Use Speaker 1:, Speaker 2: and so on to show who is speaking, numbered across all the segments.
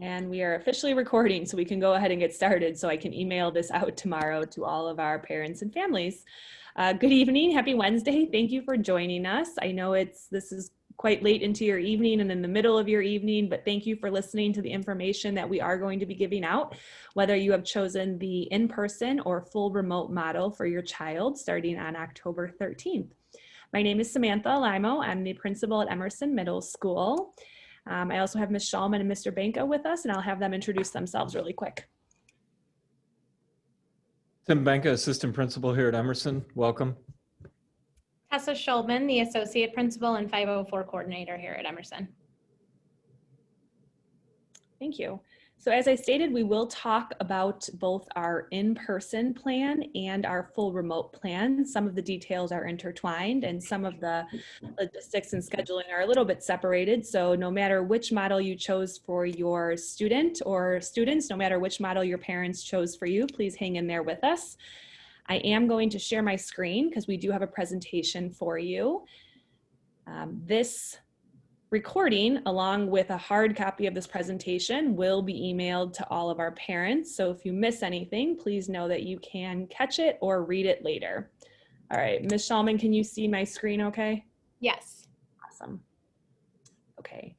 Speaker 1: And we are officially recording, so we can go ahead and get started so I can email this out tomorrow to all of our parents and families. Good evening, happy Wednesday. Thank you for joining us. I know this is quite late into your evening and in the middle of your evening, but thank you for listening to the information that we are going to be giving out, whether you have chosen the in-person or full remote model for your child starting on October 13th. My name is Samantha Limo. I'm the principal at Emerson Middle School. I also have Ms. Shulman and Mr. Banka with us, and I'll have them introduce themselves really quick.
Speaker 2: Tim Banka, assistant principal here at Emerson. Welcome.
Speaker 3: Tessa Shulman, the associate principal and 504 coordinator here at Emerson.
Speaker 1: Thank you. So as I stated, we will talk about both our in-person plan and our full remote plan. Some of the details are intertwined and some of the logistics and scheduling are a little bit separated. So no matter which model you chose for your student or students, no matter which model your parents chose for you, please hang in there with us. I am going to share my screen because we do have a presentation for you. This recording, along with a hard copy of this presentation, will be emailed to all of our parents. So if you miss anything, please know that you can catch it or read it later. All right, Ms. Shulman, can you see my screen okay?
Speaker 3: Yes.
Speaker 1: Awesome. Okay.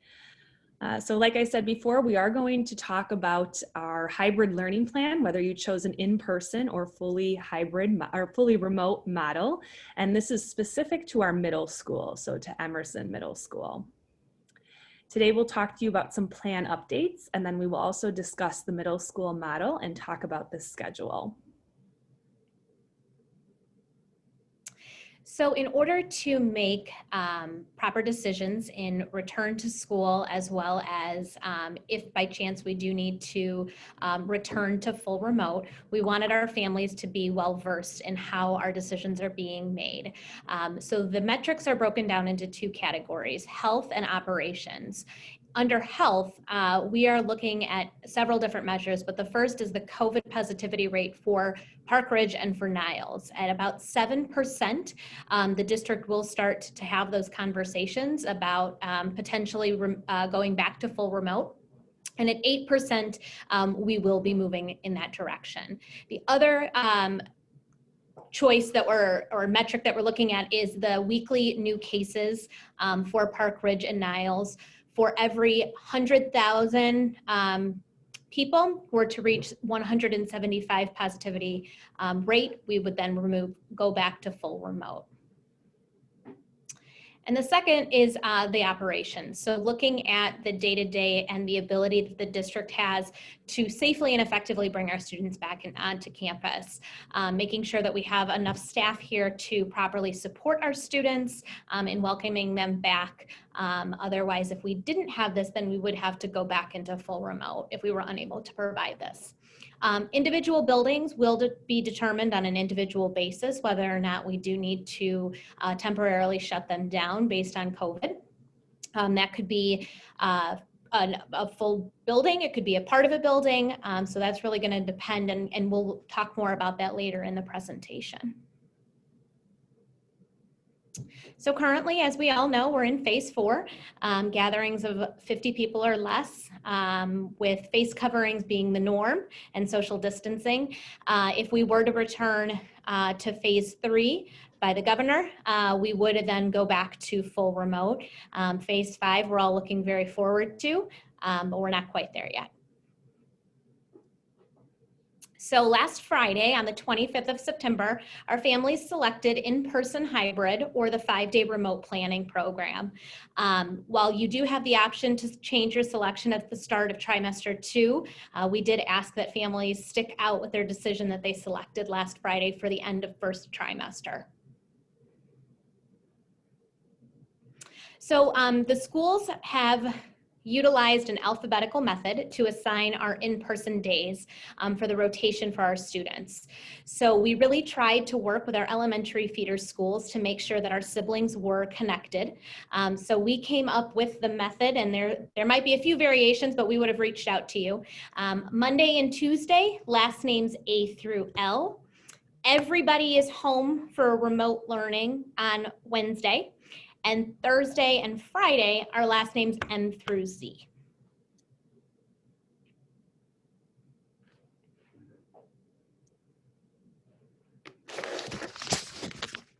Speaker 1: So like I said before, we are going to talk about our hybrid learning plan, whether you chose an in-person or fully hybrid or fully remote model. And this is specific to our middle school, so to Emerson Middle School. Today we'll talk to you about some plan updates, and then we will also discuss the middle school model and talk about the schedule.
Speaker 3: So in order to make proper decisions in return to school, as well as if by chance we do need to return to full remote, we wanted our families to be well versed in how our decisions are being made. So the metrics are broken down into two categories: health and operations. Under health, we are looking at several different measures, but the first is the COVID positivity rate for Park Ridge and for Niles. At about 7%, the district will start to have those conversations about potentially going back to full remote. And at 8%, we will be moving in that direction. The other choice that or metric that we're looking at is the weekly new cases for Park Ridge and Niles. For every 100,000 people were to reach 175 positivity rate, we would then go back to full remote. And the second is the operations. So looking at the day-to-day and the ability that the district has to safely and effectively bring our students back onto campus, making sure that we have enough staff here to properly support our students in welcoming them back. Otherwise, if we didn't have this, then we would have to go back into full remote if we were unable to provide this. Individual buildings will be determined on an individual basis, whether or not we do need to temporarily shut them down based on COVID. That could be a full building, it could be a part of a building, so that's really going to depend, and we'll talk more about that later in the presentation. So currently, as we all know, we're in phase 4, gatherings of 50 people or less, with face coverings being the norm and social distancing. If we were to return to phase 3 by the governor, we would then go back to full remote. Phase 5, we're all looking very forward to, but we're not quite there yet. So last Friday, on the 25th of September, our families selected in-person hybrid or the 5-day remote planning program. While you do have the option to change your selection at the start of trimester 2, we did ask that families stick out with their decision that they selected last Friday for the end of first trimester. So the schools have utilized an alphabetical method to assign our in-person days for the rotation for our students. So we really tried to work with our elementary feeder schools to make sure that our siblings were connected. So we came up with the method, and there might be a few variations, but we would have reached out to you. Monday and Tuesday, last names A through L. Everybody is home for remote learning on Wednesday. And Thursday and Friday, our last names M through Z.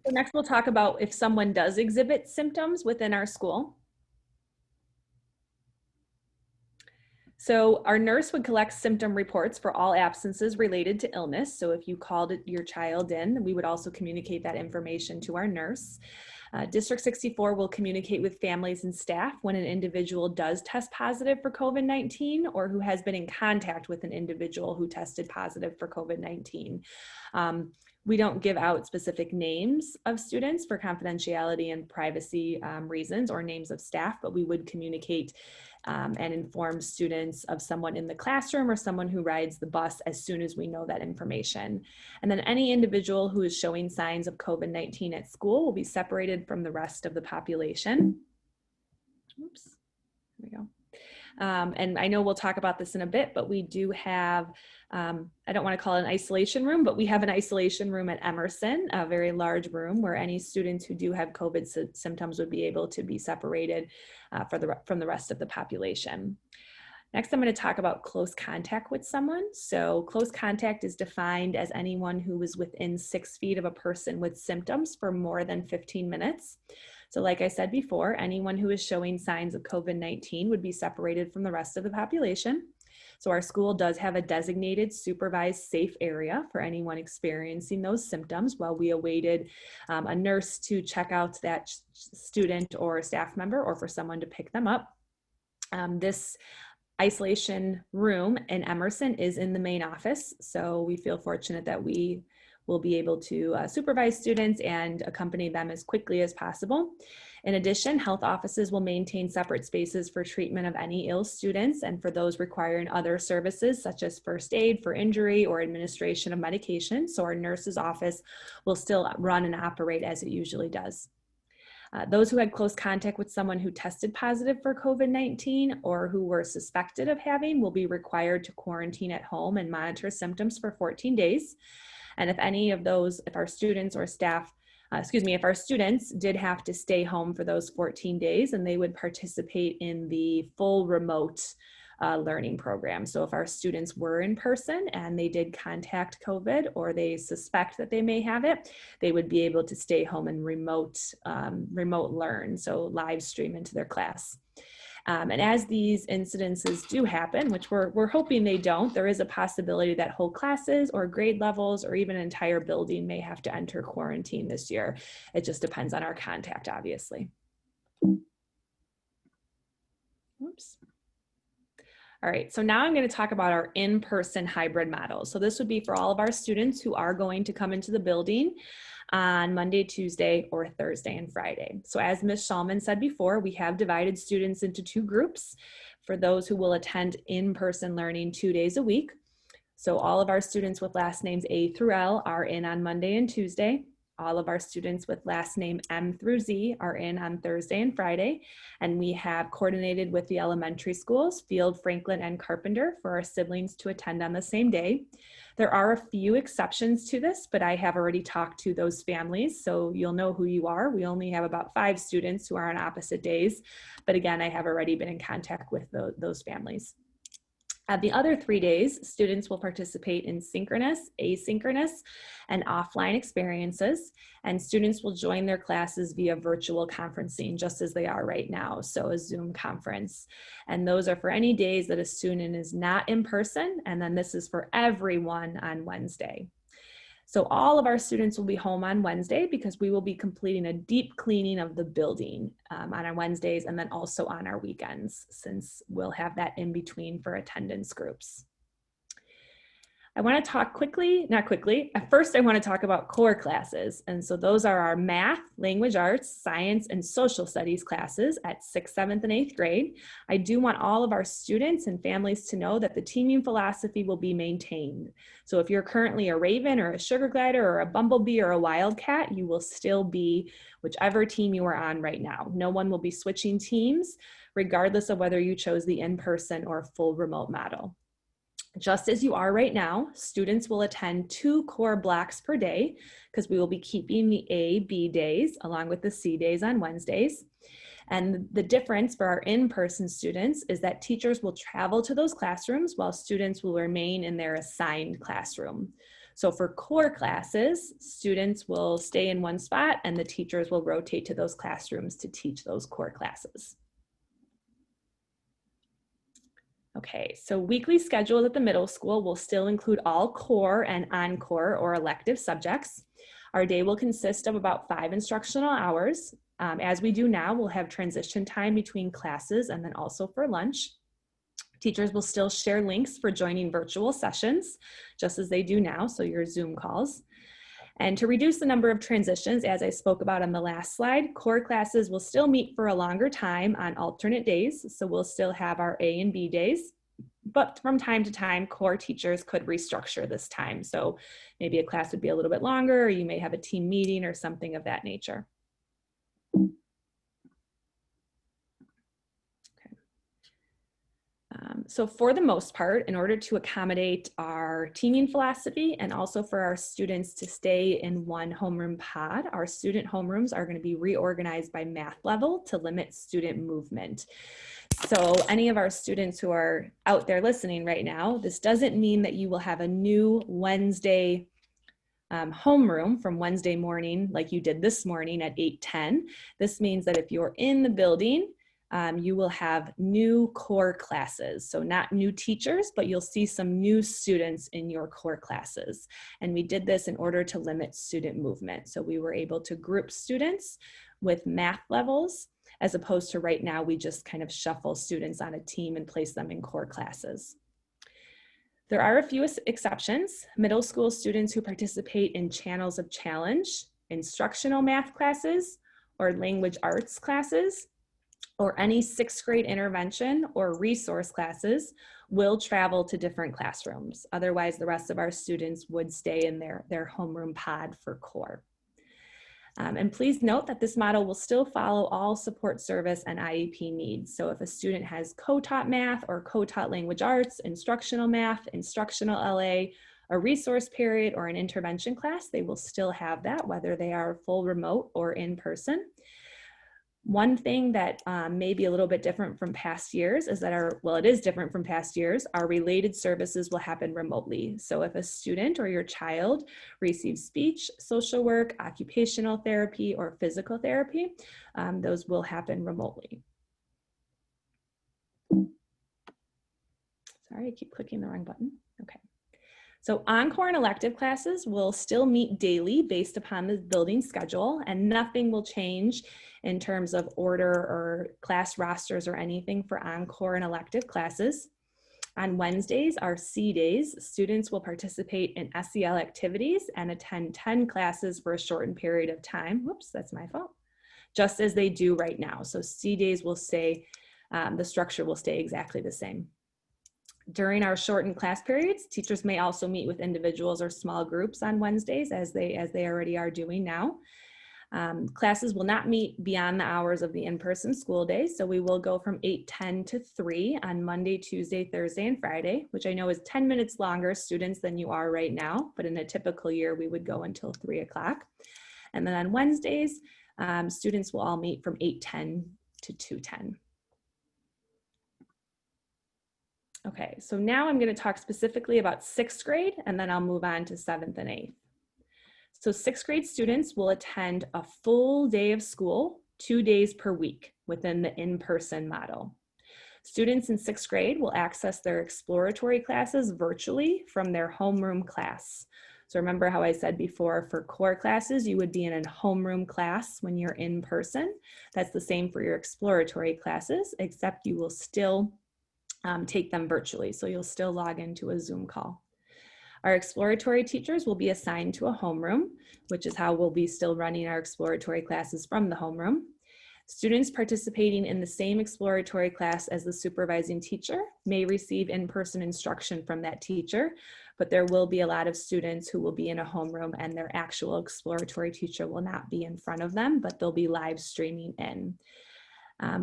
Speaker 1: So next we'll talk about if someone does exhibit symptoms within our school. So our nurse would collect symptom reports for all absences related to illness. So if you called your child in, we would also communicate that information to our nurse. District 64 will communicate with families and staff when an individual does test positive for COVID-19 or who has been in contact with an individual who tested positive for COVID-19. We don't give out specific names of students for confidentiality and privacy reasons or names of staff, but we would communicate and inform students of someone in the classroom or someone who rides the bus as soon as we know that information. And then any individual who is showing signs of COVID-19 at school will be separated from the rest of the population. Oops, here we go. And I know we'll talk about this in a bit, but we do have, I don't want to call it an isolation room, but we have an isolation room at Emerson, a very large room where any students who do have COVID symptoms would be able to be separated from the rest of the population. Next, I'm going to talk about close contact with someone. So close contact is defined as anyone who was within 6 feet of a person with symptoms for more than 15 minutes. So like I said before, anyone who is showing signs of COVID-19 would be separated from the rest of the population. So our school does have a designated supervised safe area for anyone experiencing those symptoms while we awaited a nurse to check out that student or staff member or for someone to pick them up. This isolation room in Emerson is in the main office. So we feel fortunate that we will be able to supervise students and accompany them as quickly as possible. In addition, health offices will maintain separate spaces for treatment of any ill students and for those requiring other services such as first aid for injury or administration of medication. So our nurse's office will still run and operate as it usually does. Those who had close contact with someone who tested positive for COVID-19 or who were suspected of having will be required to quarantine at home and monitor symptoms for 14 days. And if any of those, if our students or staff, if our students did have to stay home for those 14 days, and they would participate in the full remote learning program. So if our students were in person and they did contact COVID or they suspect that they may have it, they would be able to stay home and remote learn, so live stream into their class. And as these incidences do happen, which we're hoping they don't, there is a possibility that whole classes or grade levels or even an entire building may have to enter quarantine this year. It just depends on our contact, obviously. Oops. All right, so now I'm going to talk about our in-person hybrid model. So this would be for all of our students who are going to come into the building on Monday, Tuesday, or Thursday and Friday. So as Ms. Shulman said before, we have divided students into 2 groups for those who will attend in-person learning 2 days a week. So all of our students with last names A through L are in on Monday and Tuesday. All of our students with last name M through Z are in on Thursday and Friday. And we have coordinated with the elementary schools, Field, Franklin, and Carpenter, for our siblings to attend on the same day. There are a few exceptions to this, but I have already talked to those families, so you'll know who you are. We only have about 5 students who are on opposite days, but again, I have already been in contact with those families. The other 3 days, students will participate in synchronous, asynchronous, and offline experiences, and students will join their classes via virtual conferencing, just as they are right now, so a Zoom conference. And those are for any days that a student is not in person, and then this is for everyone on Wednesday. So all of our students will be home on Wednesday because we will be completing a deep cleaning of the building on our Wednesdays and then also on our weekends, since we'll have that in between for attendance groups. I want to talk first I want to talk about core classes. And so those are our math, language arts, science, and social studies classes at 6th, 7th, and 8th grade. I do want all of our students and families to know that the teaming philosophy will be maintained. So if you're currently a Raven or a Sugar Glider or a Bumblebee or a Wildcat, you will still be whichever team you are on right now. No one will be switching teams, regardless of whether you chose the in-person or full remote model. Just as you are right now, students will attend 2 core blocks per day because we will be keeping the A, B days along with the C days on Wednesdays. And the difference for our in-person students is that teachers will travel to those classrooms while students will remain in their assigned classroom. So for core classes, students will stay in one spot and the teachers will rotate to those classrooms to teach those core classes. Okay, so weekly schedule at the middle school will still include all core and encore or elective subjects. Our day will consist of about 5 instructional hours. As we do now, we'll have transition time between classes and then also for lunch. Teachers will still share links for joining virtual sessions, just as they do now, so your Zoom calls. And to reduce the number of transitions, as I spoke about on the last slide, core classes will still meet for a longer time on alternate days. So we'll still have our A and B days, but from time to time, core teachers could restructure this time. So maybe a class would be a little bit longer, or you may have a team meeting or something of that nature. So for the most part, in order to accommodate our teaming philosophy and also for our students to stay in one homeroom pod, our student homerooms are going to be reorganized by math level to limit student movement. So any of our students who are out there listening right now, this doesn't mean that you will have a new Wednesday homeroom from Wednesday morning like you did this morning at 8:10. This means that if you're in the building, you will have new core classes. So not new teachers, but you'll see some new students in your core classes. And we did this in order to limit student movement. So we were able to group students with math levels, as opposed to right now, we just kind of shuffle students on a team and place them in core classes. There are a few exceptions. Middle school students who participate in channels of challenge, instructional math classes, or language arts classes, or any 6th grade intervention or resource classes will travel to different classrooms. Otherwise, the rest of our students would stay in their homeroom pod for core. And please note that this model will still follow all support service and IEP needs. So if a student has co-taught math or co-taught language arts, instructional math, instructional LA, a resource period, or an intervention class, they will still have that, whether they are full remote or in person. One thing that may be a little bit different from past years is that it is different from past years, our related services will happen remotely. So if a student or your child receives speech, social work, occupational therapy, or physical therapy, those will happen remotely. Sorry, I keep clicking the wrong button. Okay. So encore and elective classes will still meet daily based upon the building schedule, and nothing will change in terms of order or class rosters or anything for encore and elective classes. On Wednesdays, our C days, students will participate in SEL activities and attend 10 classes for a shortened period of time. Whoops, that's my fault. Just as they do right now. So C days will stay, the structure will stay exactly the same. During our shortened class periods, teachers may also meet with individuals or small groups on Wednesdays as they already are doing now. Classes will not meet beyond the hours of the in-person school day, so we will go from 8:10 to 3 on Monday, Tuesday, Thursday, and Friday, which I know is 10 minutes longer students than you are right now, but in a typical year, we would go until 3 o'clock. And then on Wednesdays, students will all meet from 8:10 to 2:10. Okay, so now I'm going to talk specifically about 6th grade, and then I'll move on to 7th and 8th. So 6th grade students will attend a full day of school, 2 days per week within the in-person model. Students in 6th grade will access their exploratory classes virtually from their homeroom class. So remember how I said before, for core classes, you would be in a homeroom class when you're in person. That's the same for your exploratory classes, except you will still take them virtually. So you'll still log into a Zoom call. Our exploratory teachers will be assigned to a homeroom, which is how we'll be still running our exploratory classes from the homeroom. Students participating in the same exploratory class as the supervising teacher may receive in-person instruction from that teacher, but there will be a lot of students who will be in a homeroom and their actual exploratory teacher will not be in front of them, but they'll be live streaming in.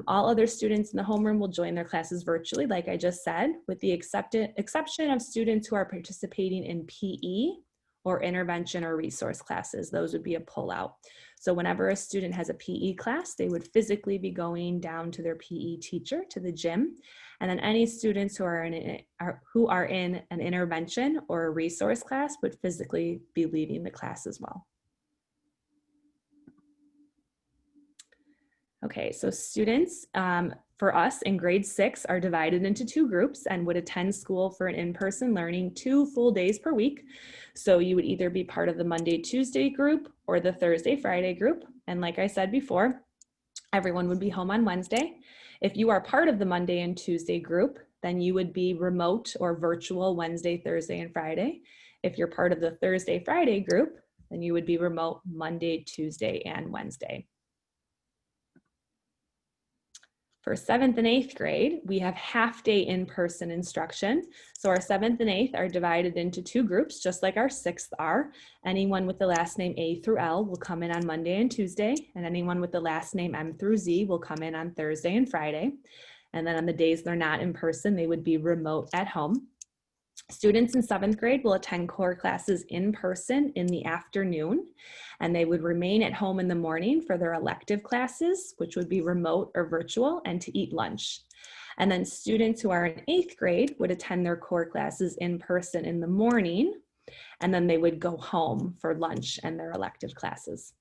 Speaker 1: All other students in the homeroom will join their classes virtually, like I just said, with the exception of students who are participating in PE or intervention or resource classes. Those would be a pullout. So whenever a student has a PE class, they would physically be going down to their PE teacher, to the gym, And then any students who are in an intervention or a resource class would physically be leaving the class as well. Okay, so students for us in grade 6 are divided into 2 groups and would attend school for an in-person learning 2 full days per week. So you would either be part of the Monday-Tuesday group or the Thursday-Friday group. And like I said before, everyone would be home on Wednesday. If you are part of the Monday and Tuesday group, then you would be remote or virtual Wednesday, Thursday, and Friday. If you're part of the Thursday-Friday group, then you would be remote Monday, Tuesday, and Wednesday. For 7th and 8th grade, we have half-day in-person instruction. So our 7th and 8th are divided into 2 groups, just like our 6th are. Anyone with the last name A through L will come in on Monday and Tuesday, and anyone with the last name M through Z will come in on Thursday and Friday. And then on the days they're not in person, they would be remote at home. Students in 7th grade will attend core classes in person in the afternoon, and they would remain at home in the morning for their elective classes, which would be remote or virtual, and to eat lunch. And then students who are in 8th grade would attend their core classes in person in the morning, and then they would go home for lunch and their elective classes.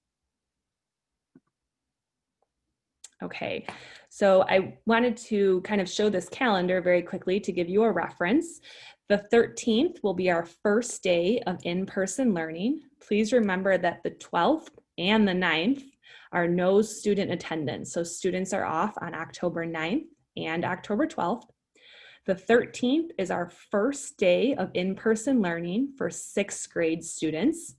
Speaker 1: Okay, so I wanted to kind of show this calendar very quickly to give you a reference. The 13th will be our first day of in-person learning. Please remember that the 12th and the 9th are no student attendance. So students are off on October 9th and October 12th. The 13th is our first day of in-person learning for 6th grade students.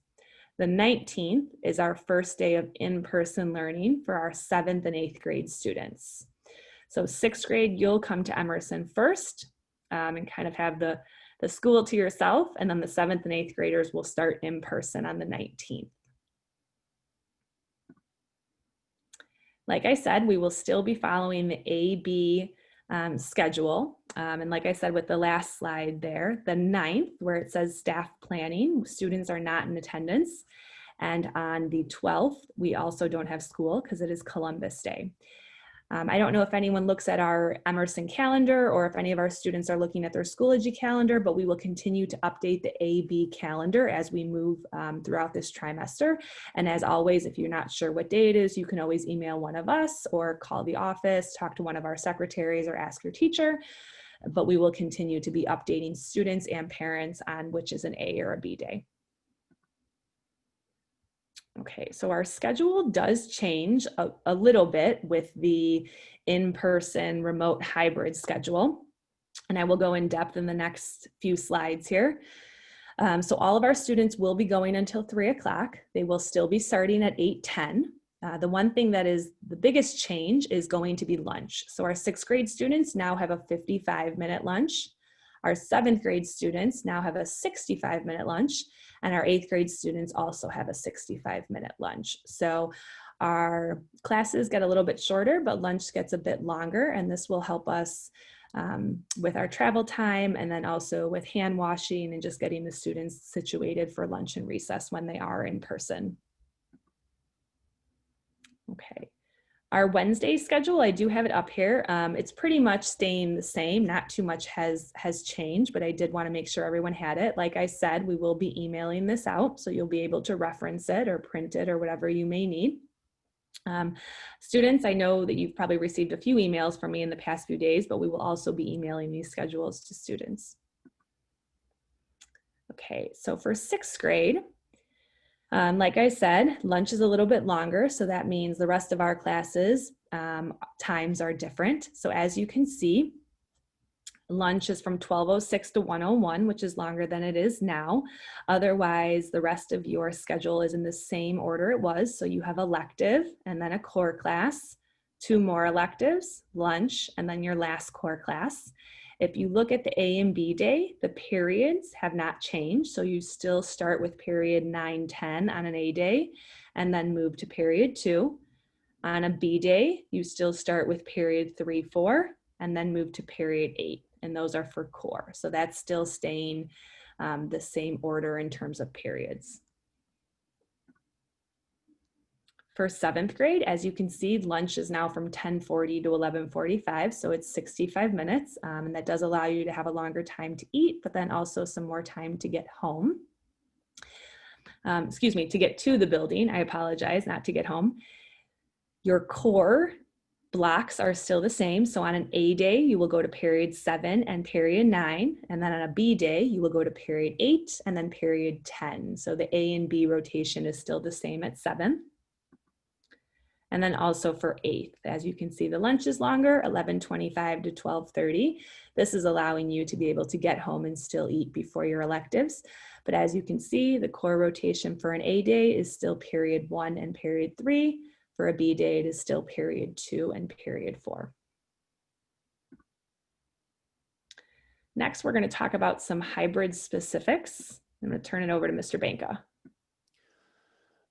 Speaker 1: The 19th is our first day of in-person learning for our 7th and 8th grade students. So 6th grade, you'll come to Emerson first and kind of have the school to yourself, and then the 7th and 8th graders will start in person on the 19th. Like I said, we will still be following the A-B schedule. And like I said with the last slide there, the 9th, where it says staff planning, students are not in attendance. And on the 12th, we also don't have school because it is Columbus Day. I don't know if anyone looks at our Emerson calendar or if any of our students are looking at their Schoology calendar, but we will continue to update the A-B calendar as we move throughout this trimester. And as always, if you're not sure what day it is, you can always email one of us or call the office, talk to one of our secretaries, or ask your teacher. But we will continue to be updating students and parents on which is an A or a B day. Okay, so our schedule does change a little bit with the in-person remote hybrid schedule, and I will go in depth in the next few slides here. So all of our students will be going until 3 o'clock. They will still be starting at 8:10. The one thing that is the biggest change is going to be lunch. So our 6th grade students now have a 55-minute lunch. Our 7th grade students now have a 65-minute lunch, and our 8th grade students also have a 65-minute lunch. So our classes get a little bit shorter, but lunch gets a bit longer, and this will help us with our travel time, and then also with hand washing and just getting the students situated for lunch and recess when they are in person. Okay. Our Wednesday schedule, I do have it up here. It's pretty much staying the same. Not too much has changed, but I did want to make sure everyone had it. Like I said, we will be emailing this out, so you'll be able to reference it or print it or whatever you may need. Students, I know that you've probably received a few emails from me in the past few days, but we will also be emailing these schedules to students. Okay, so for 6th grade, like I said, lunch is a little bit longer, so that means the rest of our classes times are different. So as you can see, lunch is from 12:06 to 1:01, which is longer than it is now. Otherwise, the rest of your schedule is in the same order it was. So you have elective and then a core class, 2 more electives, lunch, and then your last core class. If you look at the A and B day, the periods have not changed. So you still start with period 9-10 on an A day and then move to period 2. On a B day, you still start with period 3-4 and then move to period 8. And those are for core. So that's still staying the same order in terms of periods. For 7th grade, as you can see, lunch is now from 10:40 to 11:45, so it's 65 minutes, and that does allow you to have a longer time to eat, but then also some more time to get home. Excuse me, to get to the building. I apologize, not to get home. Your core blocks are still the same. So on an A day, you will go to period 7 and period 9. And then on a B day, you will go to period 8 and then period 10. So the A and B rotation is still the same at 7. And then also for 8th, as you can see, the lunch is longer, 11:25 to 12:30. This is allowing you to be able to get home and still eat before your electives. But as you can see, the core rotation for an A day is still period 1 and period 3. For a B day, it is still period 2 and period 4. Next, we're going to talk about some hybrid specifics. I'm going to turn it over to Mr. Banka.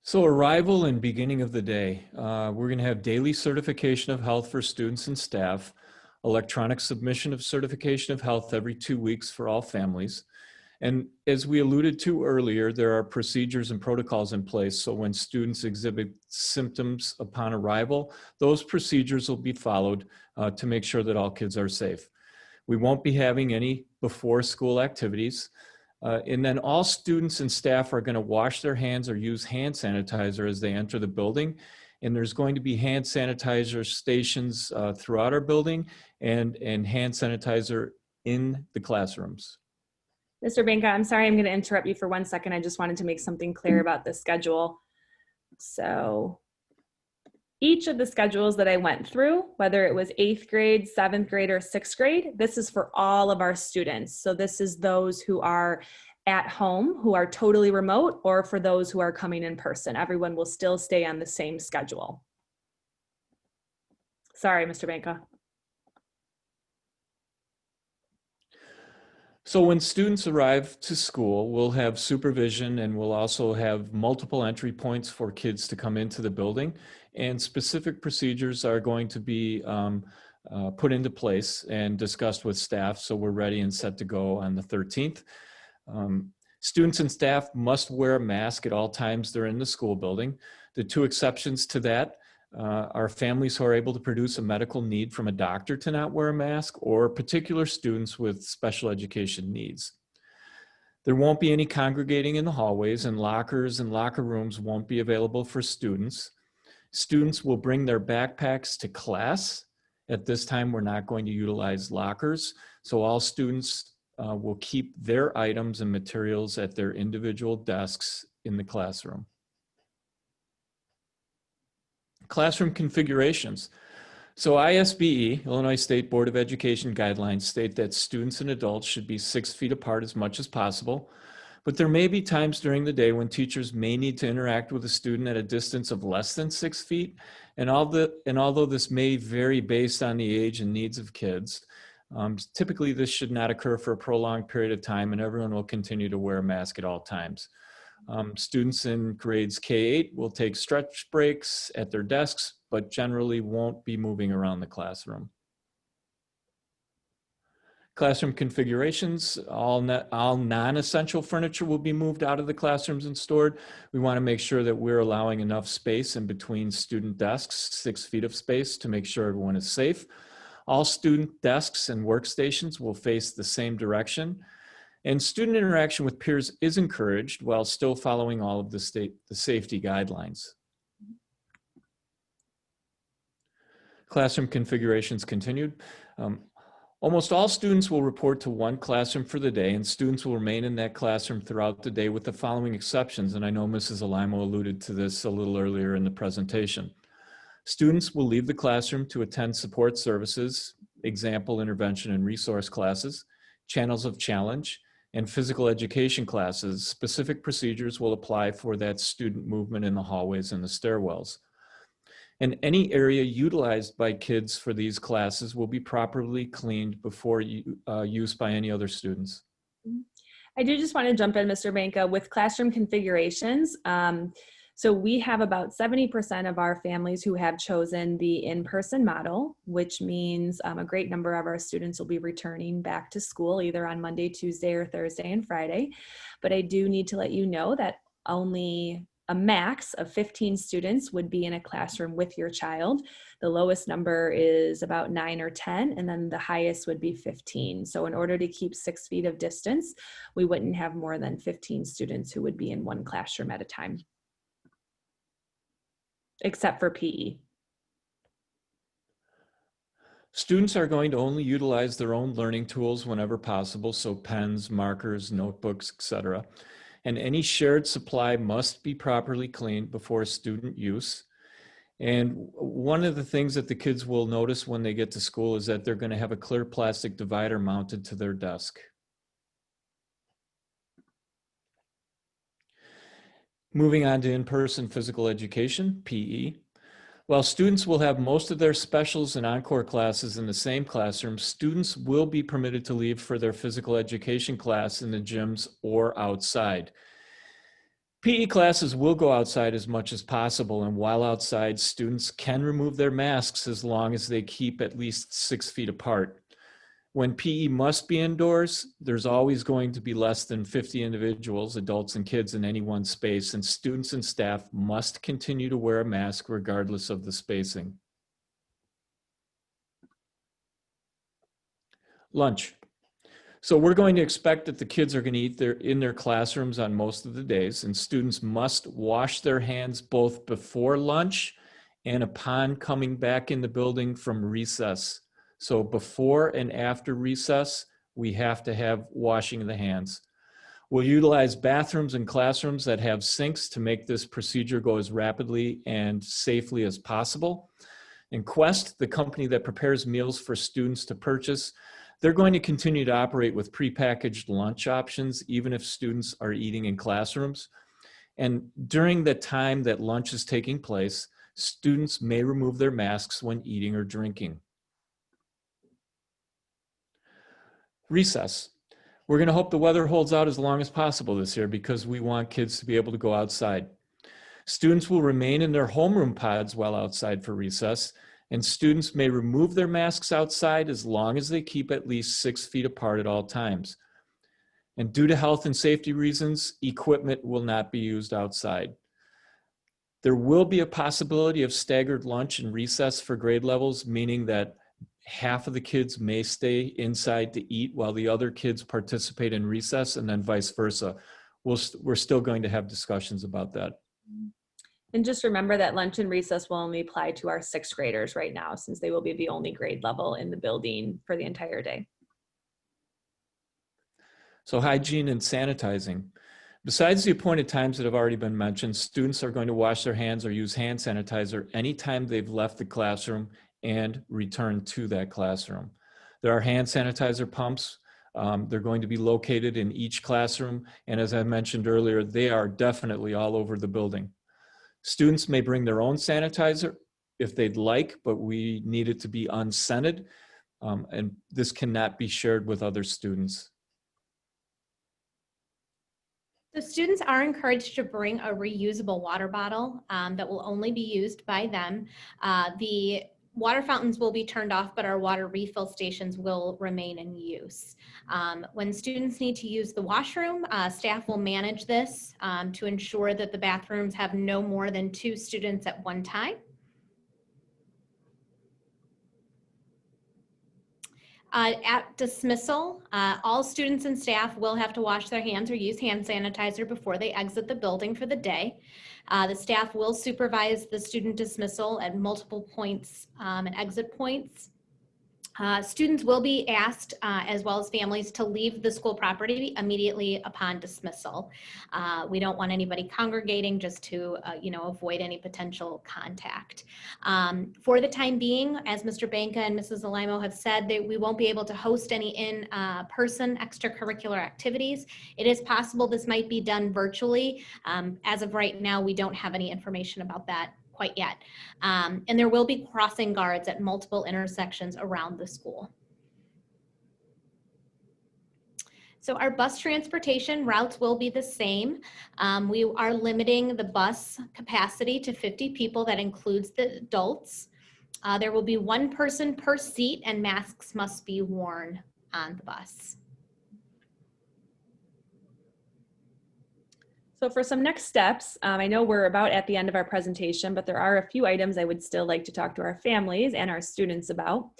Speaker 2: So arrival and beginning of the day, we're going to have daily certification of health for students and staff, electronic submission of certification of health every 2 weeks for all families. And as we alluded to earlier, there are procedures and protocols in place. So when students exhibit symptoms upon arrival, those procedures will be followed to make sure that all kids are safe. We won't be having any before school activities. And then all students and staff are going to wash their hands or use hand sanitizer as they enter the building. And there's going to be hand sanitizer stations throughout our building and hand sanitizer in the classrooms.
Speaker 1: Mr. Banka, I'm sorry, I'm going to interrupt you for 1 second. I just wanted to make something clear about the schedule. So each of the schedules that I went through, whether it was 8th grade, 7th grade, or 6th grade, this is for all of our students. So this is those who are at home, who are totally remote, or for those who are coming in person. Everyone will still stay on the same schedule. Sorry, Mr. Banka.
Speaker 2: So when students arrive to school, we'll have supervision and we'll also have multiple entry points for kids to come into the building, and specific procedures are going to be put into place and discussed with staff, so we're ready and set to go on the 13th. Students and staff must wear a mask at all times they're in the school building. The 2 exceptions to that are families who are able to produce a medical need from a doctor to not wear a mask, or particular students with special education needs. There won't be any congregating in the hallways, and lockers and locker rooms won't be available for students. Students will bring their backpacks to class. At this time, we're not going to utilize lockers, so all students will keep their items and materials at their individual desks in the classroom. Classroom configurations. So ISBE, Illinois State Board of Education guidelines, state that students and adults should be 6 feet apart as much as possible, but there may be times during the day when teachers may need to interact with a student at a distance of less than 6 feet, and although this may vary based on the age and needs of kids, typically this should not occur for a prolonged period of time, and everyone will continue to wear a mask at all times. Students in grades K-8 will take stretch breaks at their desks, but generally won't be moving around the classroom. Classroom configurations, all non-essential furniture will be moved out of the classrooms and stored. We want to make sure that we're allowing enough space in between student desks, 6 feet of space, to make sure everyone is safe. All student desks and workstations will face the same direction. And student interaction with peers is encouraged while still following all of the safety guidelines. Classroom configurations continued. Almost all students will report to one classroom for the day, and students will remain in that classroom throughout the day with the following exceptions, and I know Mrs. Alimo alluded to this a little earlier in the presentation. Students will leave the classroom to attend support services, example, intervention and resource classes, channels of challenge, and physical education classes. Specific procedures will apply for that student movement in the hallways and the stairwells. And any area utilized by kids for these classes will be properly cleaned before use by any other students.
Speaker 1: I do just want to jump in, Mr. Banka, with classroom configurations. So we have about 70% of our families who have chosen the in-person model, which means a great number of our students will be returning back to school either on Monday, Tuesday, or Thursday and Friday. But I do need to let you know that only a max of 15 students would be in a classroom with your child. The lowest number is about 9 or 10, and then the highest would be 15. So in order to keep 6 feet of distance, we wouldn't have more than 15 students who would be in one classroom at a time, except for PE.
Speaker 2: Students are going to only utilize their own learning tools whenever possible, so pens, markers, notebooks, etc. And any shared supply must be properly cleaned before student use. And one of the things that the kids will notice when they get to school is that they're going to have a clear plastic divider mounted to their desk. Moving on to in-person physical education, PE. While students will have most of their specials and encore classes in the same classroom, students will be permitted to leave for their physical education class in the gyms or outside. PE classes will go outside as much as possible, and while outside, students can remove their masks as long as they keep at least 6 feet apart. When PE must be indoors, there's always going to be less than 50 individuals, adults and kids, in any one space, and students and staff must continue to wear a mask regardless of the spacing. Lunch. So we're going to expect that the kids are going to eat in their classrooms on most of the days, and students must wash their hands both before lunch and upon coming back in the building from recess. So before and after recess, we have to have washing of the hands. We'll utilize bathrooms and classrooms that have sinks to make this procedure go as rapidly and safely as possible. And Quest, the company that prepares meals for students to purchase, they're going to continue to operate with prepackaged lunch options, even if students are eating in classrooms. And during the time that lunch is taking place, students may remove their masks when eating or drinking. Recess. We're going to hope the weather holds out as long as possible this year because we want kids to be able to go outside. Students will remain in their homeroom pods while outside for recess, and students may remove their masks outside as long as they keep at least 6 feet apart at all times. And due to health and safety reasons, equipment will not be used outside. There will be a possibility of staggered lunch and recess for grade levels, meaning that half of the kids may stay inside to eat while the other kids participate in recess, and then vice versa. We're still going to have discussions about that.
Speaker 1: And just remember that lunch and recess will only apply to our 6th graders right now, since they will be the only grade level in the building for the entire day.
Speaker 2: So hygiene and sanitizing. Besides the appointed times that have already been mentioned, students are going to wash their hands or use hand sanitizer anytime they've left the classroom and return to that classroom. There are hand sanitizer pumps. They're going to be located in each classroom. And as I mentioned earlier, they are definitely all over the building. Students may bring their own sanitizer if they'd like, but we need it to be unscented. And this cannot be shared with other students.
Speaker 3: So students are encouraged to bring a reusable water bottle that will only be used by them. The water fountains will be turned off, but our water refill stations will remain in use. When students need to use the washroom, staff will manage this to ensure that the bathrooms have no more than 2 students at one time. At dismissal, all students and staff will have to wash their hands or use hand sanitizer before they exit the building for the day. The staff will supervise the student dismissal at multiple points and exit points. Students will be asked, as well as families, to leave the school property immediately upon dismissal. We don't want anybody congregating, just to avoid any potential contact. For the time being, as Mr. Banka and Mrs. Alimo have said, we won't be able to host any in-person extracurricular activities. It is possible this might be done virtually. As of right now, we don't have any information about that quite yet. And there will be crossing guards at multiple intersections around the school. So our bus transportation routes will be the same. We are limiting the bus capacity to 50 people. That includes the adults. There will be 1 person per seat, and masks must be worn on the bus.
Speaker 1: So for some next steps, I know we're about at the end of our presentation, but there are a few items I would still like to talk to our families and our students about.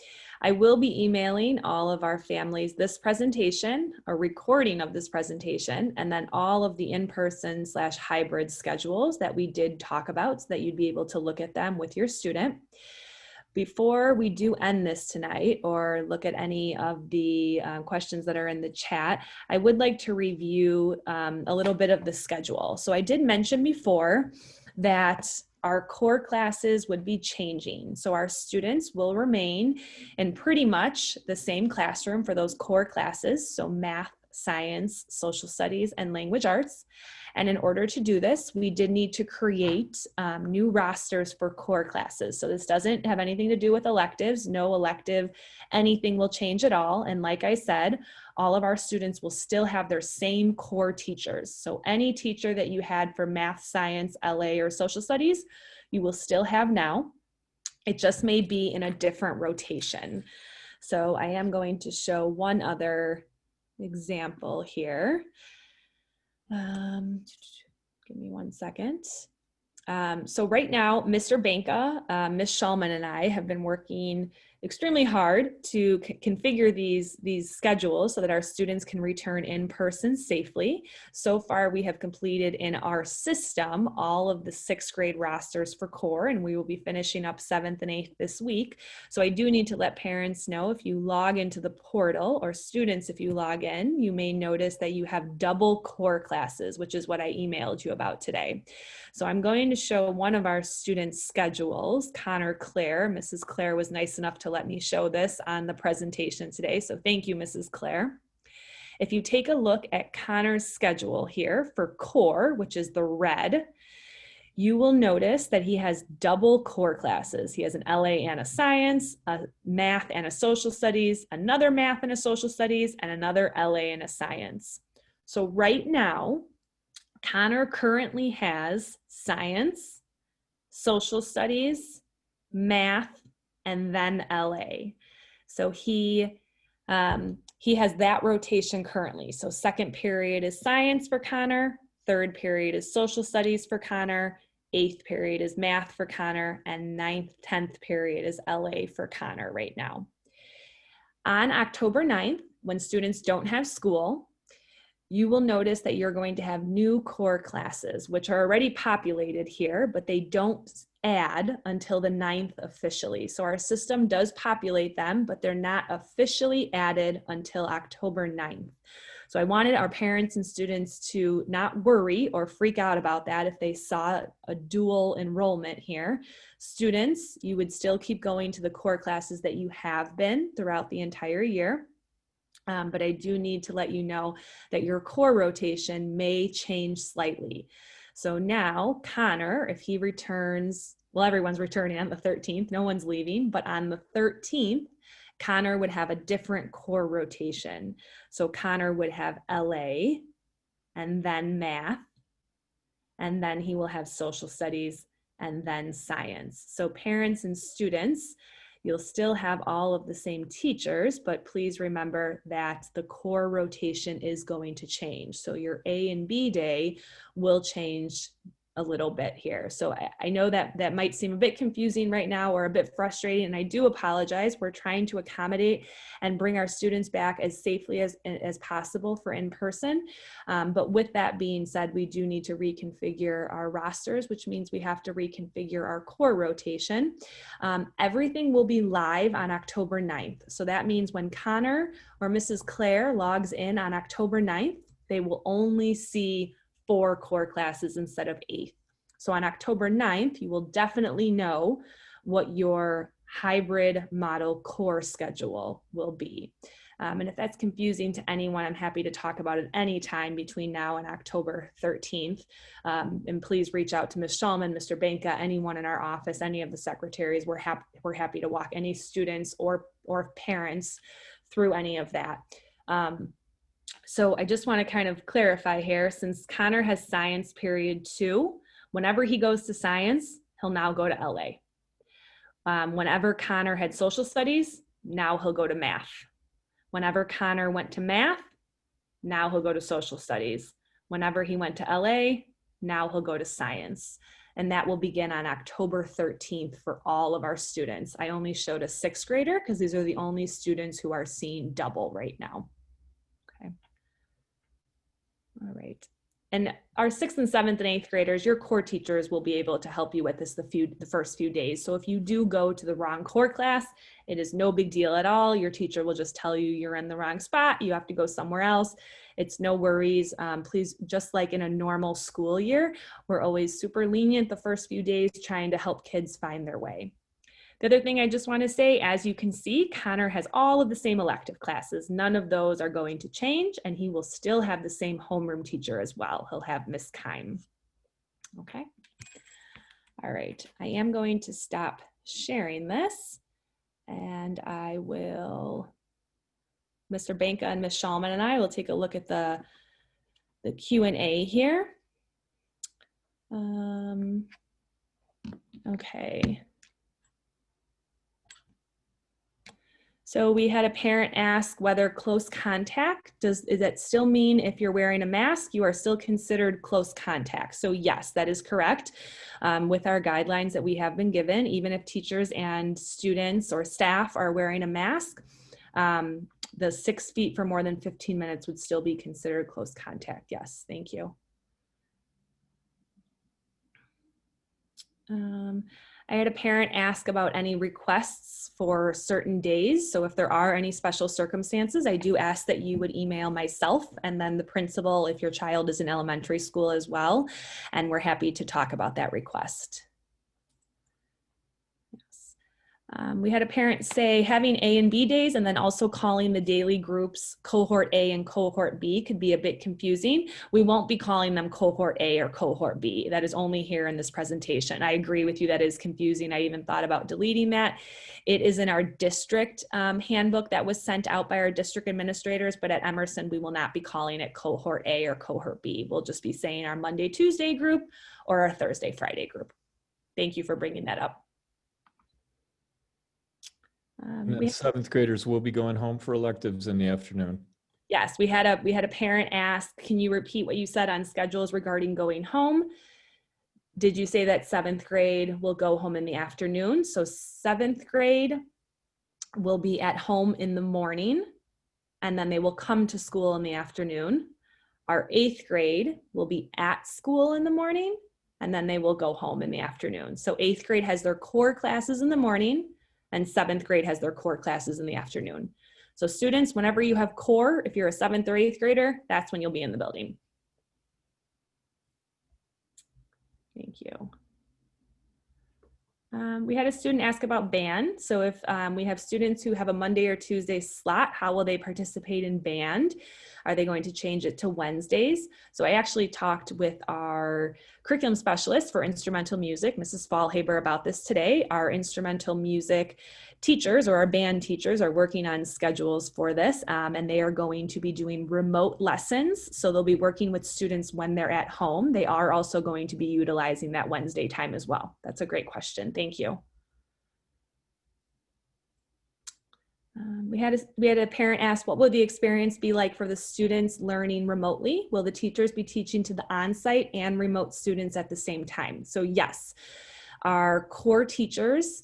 Speaker 1: I will be emailing all of our families this presentation, a recording of this presentation, and then all of the in-person / hybrid schedules that we did talk about so that you'd be able to look at them with your student. Before we do end this tonight or look at any of the questions that are in the chat, I would like to review a little bit of the schedule. So I did mention before that our core classes would be changing. So our students will remain in pretty much the same classroom for those core classes. So math, science, social studies, and language arts. And in order to do this, we did need to create new rosters for core classes. So this doesn't have anything to do with electives. No elective, anything will change at all. And like I said, all of our students will still have their same core teachers. So any teacher that you had for math, science, LA, or social studies, you will still have now. It just may be in a different rotation. So I am going to show one other example here. Give me 1 second. So right now, Mr. Banka, Ms. Shulman, and I have been working extremely hard to configure these schedules so that our students can return in person safely. So far, we have completed in our system all of the 6th grade rosters for core, and we will be finishing up 7th and 8th this week. So I do need to let parents know, if you log into the portal, or students, if you log in, you may notice that you have double core classes, which is what I emailed you about today. So I'm going to show one of our students' schedules, Connor Claire. Mrs. Claire was nice enough to let me show this on the presentation today. So thank you, Mrs. Claire. If you take a look at Connor's schedule here for core, which is the red, you will notice that he has double core classes. He has an LA and a science, a math and a social studies, another math and a social studies, and another LA and a science. So right now, Connor currently has science, social studies, math, and then LA. So he has that rotation currently. So 2nd period is science for Connor, 3rd period is social studies for Connor, 8th period is math for Connor, and 9th, 10th period is LA for Connor right now. On October 9th, when students don't have school, you will notice that you're going to have new core classes, which are already populated here, but they don't add until the 9th officially. So our system does populate them, but they're not officially added until October 9th. So I wanted our parents and students to not worry or freak out about that if they saw a dual enrollment here. Students, you would still keep going to the core classes that you have been throughout the entire year. But I do need to let you know that your core rotation may change slightly. So now Connor, if he returns, well, everyone's returning on the 13th, no one's leaving, but on the 13th, Connor would have a different core rotation. So Connor would have LA and then math, and then he will have social studies and then science. So parents and students, you'll still have all of the same teachers, but please remember that the core rotation is going to change. So your A and B day will change a little bit here. So I know that might seem a bit confusing right now or a bit frustrating, and I do apologize. We're trying to accommodate and bring our students back as safely as possible for in-person. But with that being said, we do need to reconfigure our rosters, which means we have to reconfigure our core rotation. Everything will be live on October 9th. So that means when Connor or Mrs. Claire logs in on October 9th, they will only see 4 core classes instead of 8. So on October 9th, you will definitely know what your hybrid model core schedule will be. And if that's confusing to anyone, I'm happy to talk about it any time between now and October 13th. And please reach out to Ms. Shulman, Mr. Banka, anyone in our office, any of the secretaries. We're happy to walk any students or parents through any of that. So I just want to kind of clarify here, since Connor has science period 2, whenever he goes to science, he'll now go to LA. Whenever Connor had social studies, now he'll go to math. Whenever Connor went to math, now he'll go to social studies. Whenever he went to LA, Now he'll go to science. And that will begin on October 13th for all of our students. I only showed a 6th grader because these are the only students who are seeing double right now. Okay. All right. And our 6th and 7th and 8th graders, your core teachers will be able to help you with this the first few days. So if you do go to the wrong core class, it is no big deal at all. Your teacher will just tell you you're in the wrong spot. You have to go somewhere else. It's no worries. Please, just like in a normal school year, we're always super lenient the first few days, trying to help kids find their way. The other thing I just want to say, as you can see, Connor has all of the same elective classes. None of those are going to change, and he will still have the same homeroom teacher as well. He'll have Miss Kime. Okay. All right. I am going to stop sharing this, and I will, Mr. Banka and Ms. Shulman and I will take a look at the Q&A here. Okay. So we had a parent ask whether close contact, does that still mean if you're wearing a mask, you are still considered close contact? So yes, that is correct. With our guidelines that we have been given, even if teachers and students or staff are wearing a mask, the 6 feet for more than 15 minutes would still be considered close contact. Yes, thank you. I had a parent ask about any requests for certain days. So if there are any special circumstances, I do ask that you would email myself and then the principal if your child is in elementary school as well. And we're happy to talk about that request. We had a parent say having A and B days and then also calling the daily groups cohort A and cohort B could be a bit confusing. We won't be calling them cohort A or cohort B. That is only here in this presentation. I agree with you, that is confusing. I even thought about deleting that. It is in our district handbook that was sent out by our district administrators, but at Emerson, we will not be calling it cohort A or cohort B. We'll just be saying our Monday, Tuesday group or our Thursday, Friday group. Thank you for bringing that up.
Speaker 2: And 7th graders will be going home for electives in the afternoon.
Speaker 1: Yes, we had a parent ask, can you repeat what you said on schedules regarding going home? Did you say that 7th grade will go home in the afternoon? So 7th grade will be at home in the morning, and then they will come to school in the afternoon. Our 8th grade will be at school in the morning, and then they will go home in the afternoon. So 8th grade has their core classes in the morning, and 7th grade has their core classes in the afternoon. So students, whenever you have core, if you're a 7th or 8th grader, that's when you'll be in the building. Thank you. We had a student ask about band. So if we have students who have a Monday or Tuesday slot, how will they participate in band? Are they going to change it to Wednesdays? So I actually talked with our curriculum specialist for instrumental music, Mrs. Fallhaber, about this today. Our instrumental music teachers, or our band teachers, are working on schedules for this, and they are going to be doing remote lessons. So they'll be working with students when they're at home. They are also going to be utilizing that Wednesday time as well. That's a great question. Thank you. We had a parent ask, what will the experience be like for the students learning remotely? Will the teachers be teaching to the on-site and remote students at the same time? So yes, our core teachers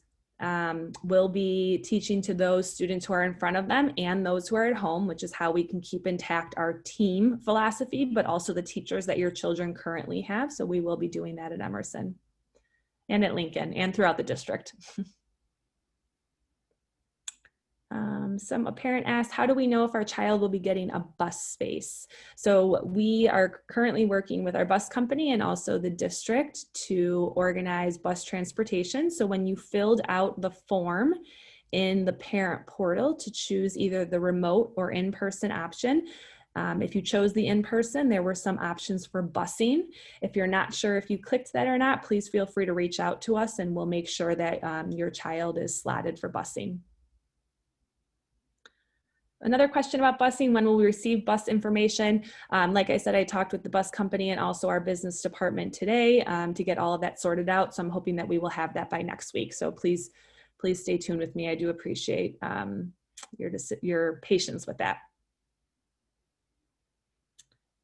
Speaker 1: will be teaching to those students who are in front of them and those who are at home, which is how we can keep intact our team philosophy, but also the teachers that your children currently have. So we will be doing that at Emerson and at Lincoln and throughout the district. A parent asked, how do we know if our child will be getting a bus space? So we are currently working with our bus company and also the district to organize bus transportation. So when you filled out the form in the parent portal to choose either the remote or in-person option, if you chose the in-person, there were some options for busing. If you're not sure if you clicked that or not, please feel free to reach out to us and we'll make sure that your child is slotted for busing. Another question about busing, when will we receive bus information? Like I said, I talked with the bus company and also our business department today to get all of that sorted out. So I'm hoping that we will have that by next week. So please stay tuned with me. I do appreciate your patience with that.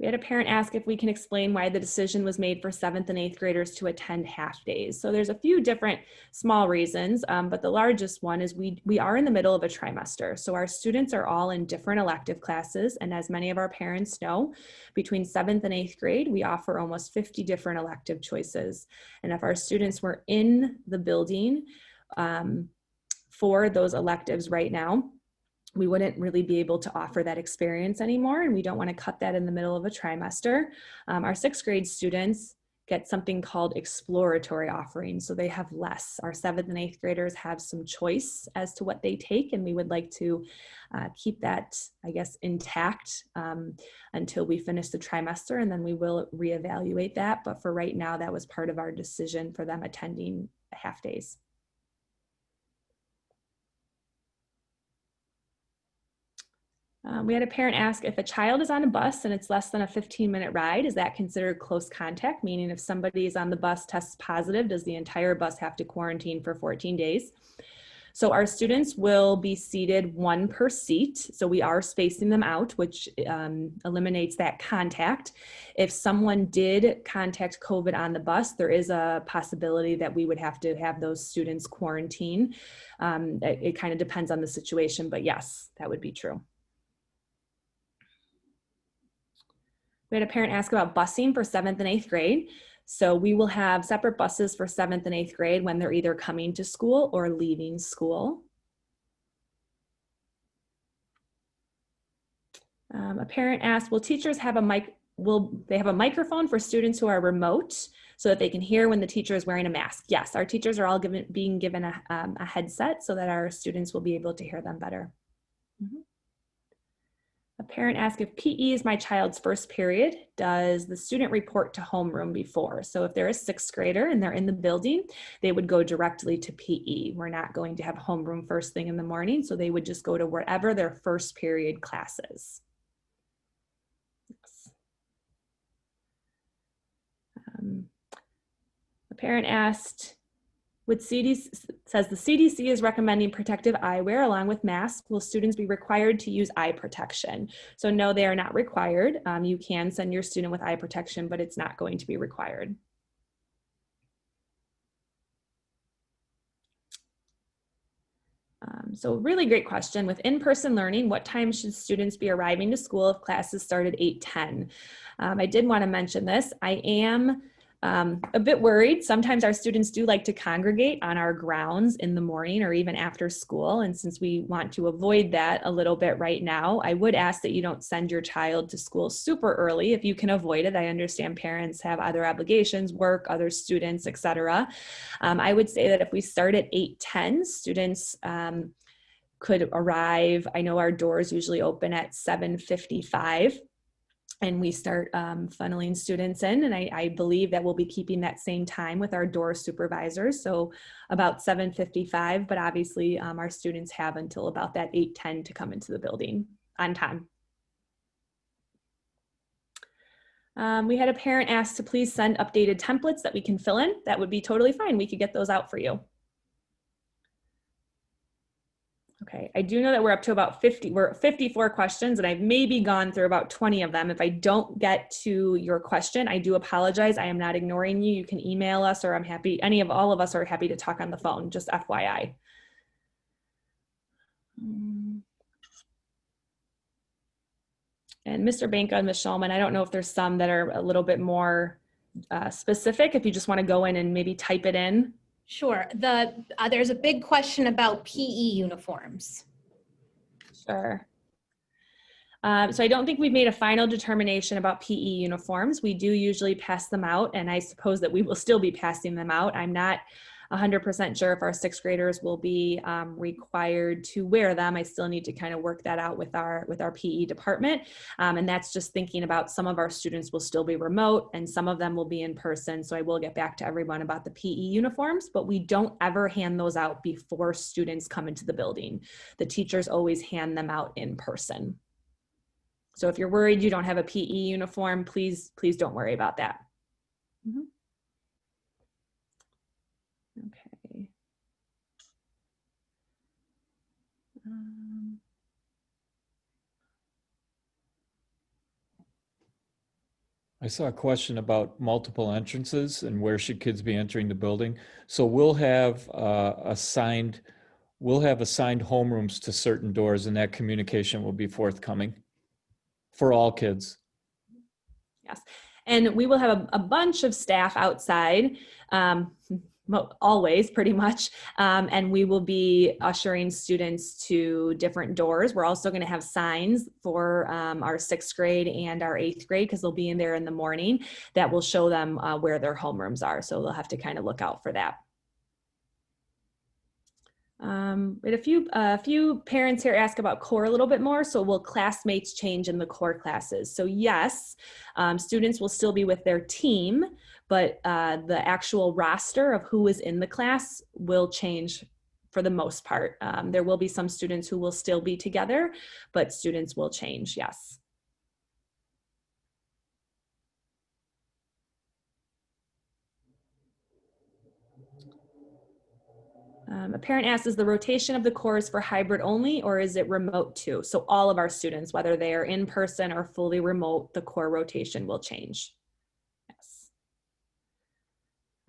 Speaker 1: We had a parent ask if we can explain why the decision was made for 7th and 8th graders to attend half days. So there's a few different small reasons, but the largest one is we are in the middle of a trimester. So our students are all in different elective classes. And as many of our parents know, between 7th and 8th grade, we offer almost 50 different elective choices. And if our students were in the building for those electives right now, we wouldn't really be able to offer that experience anymore, and we don't want to cut that in the middle of a trimester. Our 6th grade students get something called exploratory offerings, so they have less. Our 7th and 8th graders have some choice as to what they take, and we would like to keep that, I guess, intact until we finish the trimester, and then we will reevaluate that. But for right now, that was part of our decision for them attending half days. We had a parent ask if a child is on a bus and it's less than a 15-minute ride, is that considered close contact? Meaning if somebody is on the bus tests positive, does the entire bus have to quarantine for 14 days? So our students will be seated one per seat. So we are spacing them out, which eliminates that contact. If someone did contact COVID on the bus, there is a possibility that we would have to have those students quarantine. It kind of depends on the situation, but yes, that would be true. We had a parent ask about busing for 7th and 8th grade. So we will have separate buses for 7th and 8th grade when they're either coming to school or leaving school. A parent asked, will teachers have will they have a microphone for students who are remote so that they can hear when the teacher is wearing a mask? Yes, our teachers are all being given a headset so that our students will be able to hear them better. A parent asked if PE is my child's first period, does the student report to homeroom before? So if they're a 6th grader and they're in the building, they would go directly to PE. We're not going to have homeroom first thing in the morning, so they would just go to wherever their first period class is. A parent asked, says the CDC is recommending protective eyewear along with masks. Will students be required to use eye protection? So no, they are not required. You can send your student with eye protection, but it's not going to be required. So really great question. With in-person learning, what time should students be arriving to school if classes start at 8:10? I did want to mention this. I am a bit worried. Sometimes our students do like to congregate on our grounds in the morning or even after school. And since we want to avoid that a little bit right now, I would ask that you don't send your child to school super early if you can avoid it. I understand parents have other obligations, work, other students, etc. I would say that if we start at 8:10, students could arrive. I know our doors usually open at 7:55. And we start funneling students in, and I believe that we'll be keeping that same time with our door supervisors, so about 7:55, but obviously our students have until about that 8:10 to come into the building on time. We had a parent ask to please send updated templates that we can fill in. That would be totally fine. We could get those out for you. Okay, I do know that we're up to about 54 questions, and I've maybe gone through about 20 of them. If I don't get to your question, I do apologize. I am not ignoring you. You can email us, or I'm happy, all of us are happy to talk on the phone, just FYI. And Mr. Banka and Ms. Shulman, I don't know if there's some that are a little bit more specific, if you just want to go in and maybe type it in.
Speaker 3: Sure. There's a big question about PE uniforms.
Speaker 1: Sure. So I don't think we've made a final determination about PE uniforms. We do usually pass them out, and I suppose that we will still be passing them out. I'm not 100% sure if our 6th graders will be required to wear them. I still need to kind of work that out with our PE department. And that's just thinking about some of our students will still be remote and some of them will be in person. So I will get back to everyone about the PE uniforms, but we don't ever hand those out before students come into the building. The teachers always hand them out in person. So if you're worried you don't have a PE uniform, please don't worry about that. Mm-hmm. Okay.
Speaker 2: I saw a question about multiple entrances and where should kids be entering the building. So we'll have assigned homerooms to certain doors, and that communication will be forthcoming for all kids.
Speaker 1: Yes. And we will have a bunch of staff outside, always pretty much. And we will be ushering students to different doors. We're also going to have signs for our 6th grade and our 8th grade, because they'll be in there in the morning, that will show them where their homerooms are. So they'll have to kind of look out for that. We had a few parents here ask about core a little bit more. So will classmates change in the core classes? So yes, students will still be with their team, but the actual roster of who is in the class will change for the most part. There will be some students who will still be together, but students will change, yes. A parent asks, is the rotation of the cores for hybrid only, or is it remote too? So all of our students, whether they are in person or fully remote, the core rotation will change. Yes.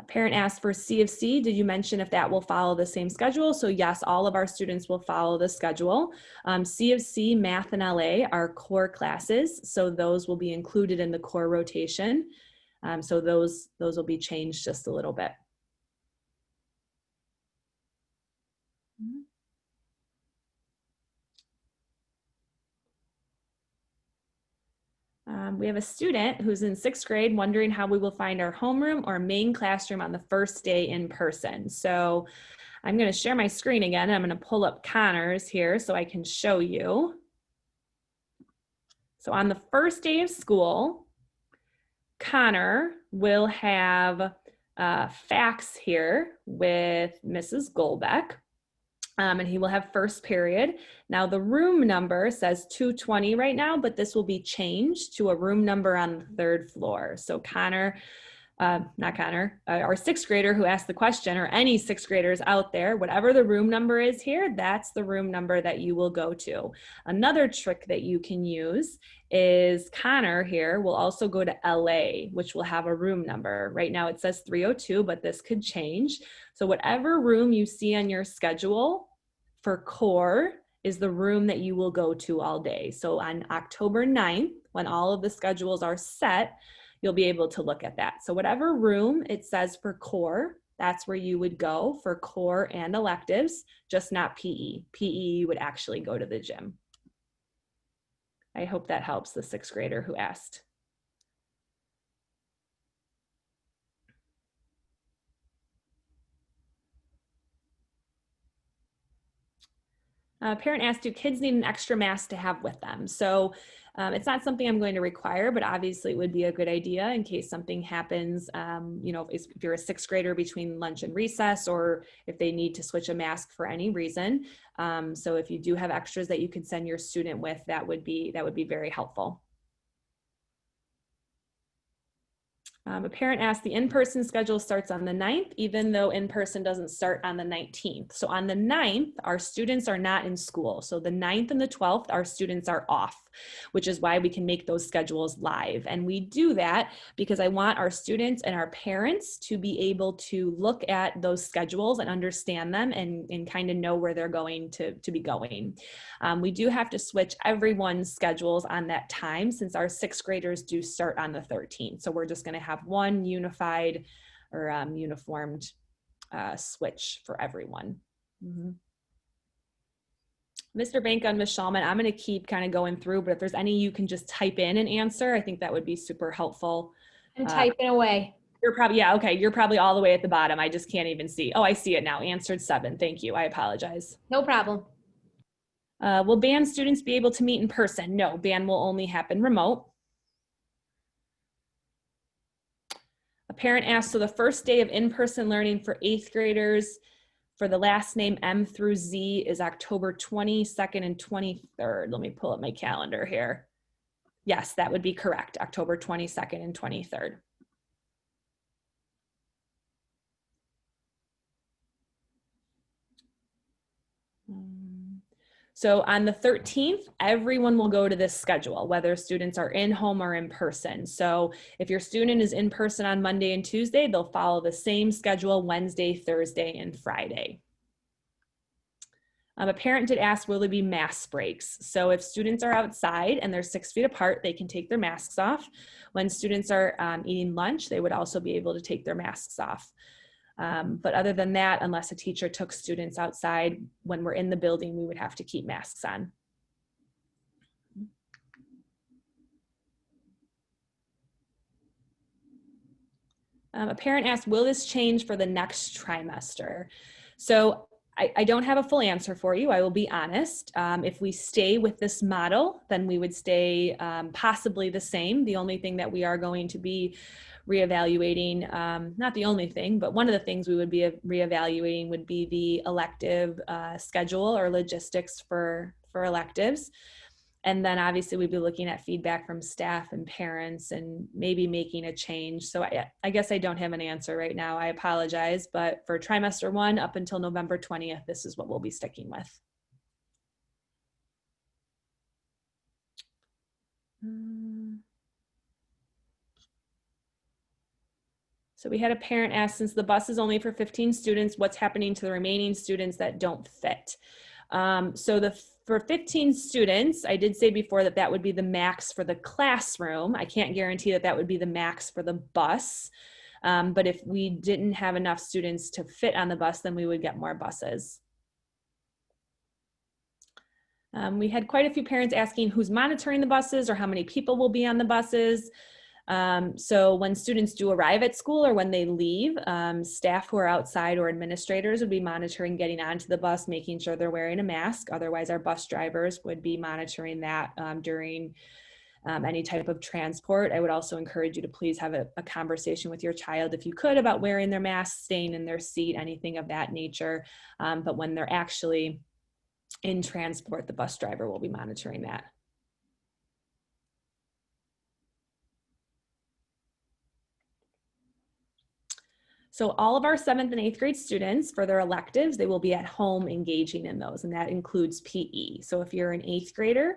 Speaker 1: A parent asked for C of C. Did you mention if that will follow the same schedule? So yes, all of our students will follow the schedule. C of C, math and LA are core classes. So those will be included in the core rotation. So those will be changed just a little bit. We have a student who's in 6th grade wondering how we will find our homeroom or main classroom on the first day in person. So I'm going to share my screen again. I'm going to pull up Connor's here so I can show you. So on the first day of school, Connor will have facts here with Mrs. Golbeck. And he will have first period. Now the room number says 220 right now, but this will be changed to a room number on the 3rd floor. So Connor, not Connor, our 6th grader who asked the question, or any 6th graders out there, whatever the room number is here, that's the room number that you will go to. Another trick that you can use is Connor here will also go to LA, which will have a room number. Right now it says 302, but this could change. So whatever room you see on your schedule for core is the room that you will go to all day. So on October 9th, when all of the schedules are set, you'll be able to look at that. So whatever room it says for core, that's where you would go for core and electives, just not PE. PE, you would actually go to the gym. I hope that helps the 6th grader who asked. A parent asked, do kids need an extra mask to have with them? So it's not something I'm going to require, but obviously it would be a good idea in case something happens, you know, if you're a 6th grader between lunch and recess, or if they need to switch a mask for any reason. So if you do have extras that you could send your student with, that would be very helpful. A parent asked, the in-person schedule starts on the 9th, even though in-person doesn't start on the 19th. So on the 9th, our students are not in school. So the 9th and the 12th, our students are off, which is why we can make those schedules live. And we do that because I want our students and our parents to be able to look at those schedules and understand them and kind of know where they're going to be going. We do have to switch everyone's schedules on that time since our 6th graders do start on the 13th. So we're just going to have one unified or uniformed switch for everyone. Mr. Bank and Ms. Shulman, I'm going to keep kind of going through, but if there's any you can just type in and answer, I think that would be super helpful.
Speaker 3: And typing away.
Speaker 1: You're probably, yeah, okay. You're probably all the way at the bottom. I just can't even see. Oh, I see it now. Answered 7. Thank you. I apologize.
Speaker 3: No problem.
Speaker 1: Will band students be able to meet in person? No, band will only happen remote. A parent asked, so the first day of in-person learning for 8th graders for the last name M through Z is October 22nd and 23rd. Let me pull up my calendar here. Yes, that would be correct. October 22nd and 23rd. So on the 13th, everyone will go to this schedule, whether students are in home or in person. So if your student is in person on Monday and Tuesday, they'll follow the same schedule Wednesday, Thursday, and Friday. A parent did ask, will there be mask breaks? So if students are outside and they're 6 feet apart, they can take their masks off. When students are eating lunch, they would also be able to take their masks off. But other than that, unless a teacher took students outside, when we're in the building, we would have to keep masks on. A parent asked, will this change for the next trimester? So I don't have a full answer for you. I will be honest. If we stay with this model, then we would stay possibly the same. The only thing that we are going to be reevaluating, not the only thing, but one of the things we would be reevaluating would be the elective schedule or logistics for electives. And then obviously we'd be looking at feedback from staff and parents and maybe making a change. So I guess I don't have an answer right now. I apologize, but for trimester 1 up until November 20th, this is what we'll be sticking with. So we had a parent ask, since the bus is only for 15 students, what's happening to the remaining students that don't fit? For 15 students, I did say before that that would be the max for the classroom. I can't guarantee that that would be the max for the bus. But if we didn't have enough students to fit on the bus, then we would get more buses. We had quite a few parents asking who's monitoring the buses or how many people will be on the buses. So when students do arrive at school or when they leave, staff who are outside or administrators would be monitoring getting onto the bus, making sure they're wearing a mask. Otherwise, our bus drivers would be monitoring that during any type of transport. I would also encourage you to please have a conversation with your child if you could about wearing their mask, staying in their seat, anything of that nature. But when they're actually in transport, the bus driver will be monitoring that. So all of our 7th and 8th grade students, for their electives, they will be at home engaging in those, and that includes PE. So if you're an 8th grader,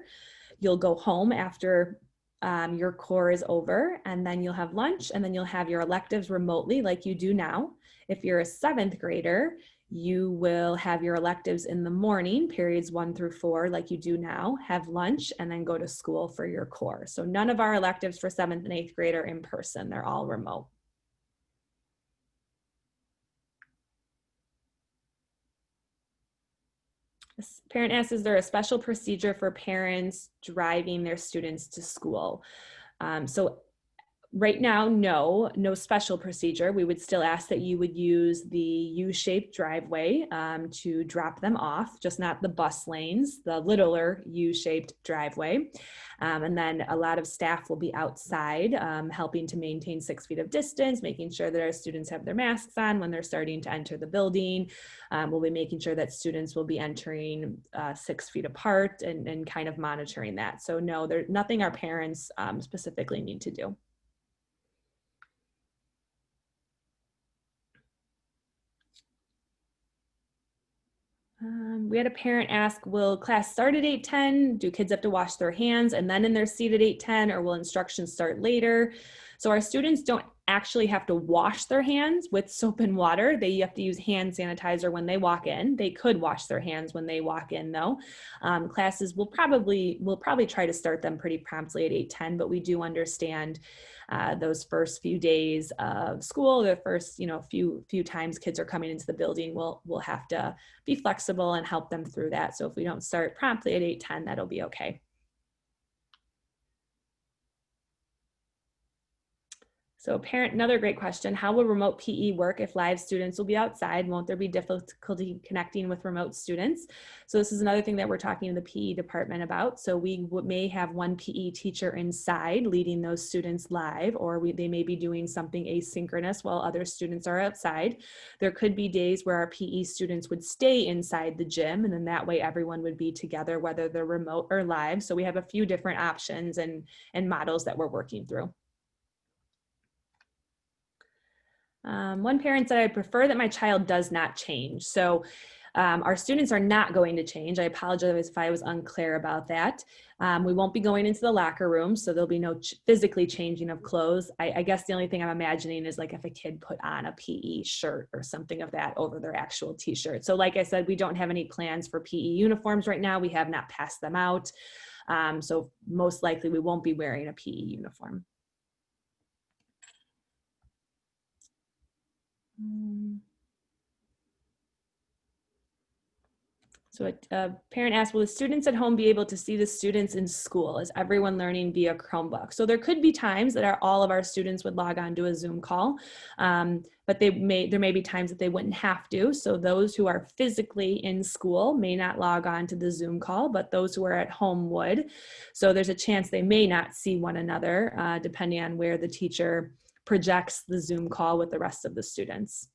Speaker 1: you'll go home after your core is over, and then you'll have lunch, and then you'll have your electives remotely like you do now. If you're a 7th grader, you will have your electives in the morning, periods 1 through 4, like you do now, have lunch, and then go to school for your core. So none of our electives for 7th and 8th grade are in person. They're all remote. This parent asks, is there a special procedure for parents driving their students to school? So right now, no special procedure. We would still ask that you would use the U-shaped driveway to drop them off, just not the bus lanes, the littler U-shaped driveway. And then a lot of staff will be outside helping to maintain 6 feet of distance, making sure that our students have their masks on when they're starting to enter the building. We'll be making sure that students will be entering 6 feet apart and kind of monitoring that. So no, there's nothing our parents specifically need to do. We had a parent ask, will class start at 8:10? Do kids have to wash their hands and then in their seat at 8:10, or will instruction start later? So our students don't actually have to wash their hands with soap and water. They have to use hand sanitizer when they walk in. They could wash their hands when they walk in though. Classes will probably try to start them pretty promptly at 8:10, but we do understand those first few days of school, the first few times kids are coming into the building, we'll have to be flexible and help them through that. So if we don't start promptly at 8:10, that'll be okay. So another great question, how will remote PE work if live students will be outside? Won't there be difficulty connecting with remote students? So this is another thing that we're talking to the PE department about. So we may have one PE teacher inside leading those students live, or they may be doing something asynchronous while other students are outside. There could be days where our PE students would stay inside the gym, and then that way everyone would be together, whether they're remote or live. So we have a few different options and models that we're working through. One parent said, I prefer that my child does not change. So Our students are not going to change. I apologize if I was unclear about that. We won't be going into the locker room, so there'll be no physically changing of clothes. I guess the only thing I'm imagining is like if a kid put on a PE shirt or something of that over their actual t-shirt. So like I said, we don't have any plans for PE uniforms right now. We have not passed them out. So most likely we won't be wearing a PE uniform. So a parent asked, will the students at home be able to see the students in school? Is everyone learning via Chromebook? So there could be times that all of our students would log on to a Zoom call, but there may be times that they wouldn't have to. So those who are physically in school may not log on to the Zoom call, but those who are at home would. So there's a chance they may not see one another, depending on where the teacher projects the Zoom call with the rest of the students.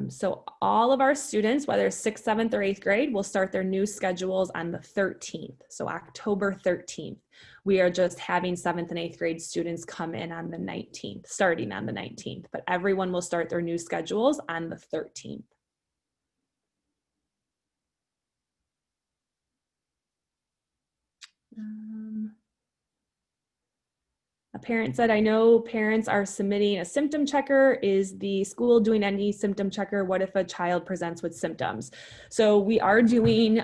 Speaker 1: So all of our students, whether 6th, 7th, or 8th grade, will start their new schedules on the 13th, so October 13th. We are just having 7th and 8th grade students come in on the 19th, starting on the 19th, but everyone will start their new schedules on the 13th. A parent said, I know parents are submitting a symptom checker. Is the school doing any symptom checker? What if a child presents with symptoms? So we are doing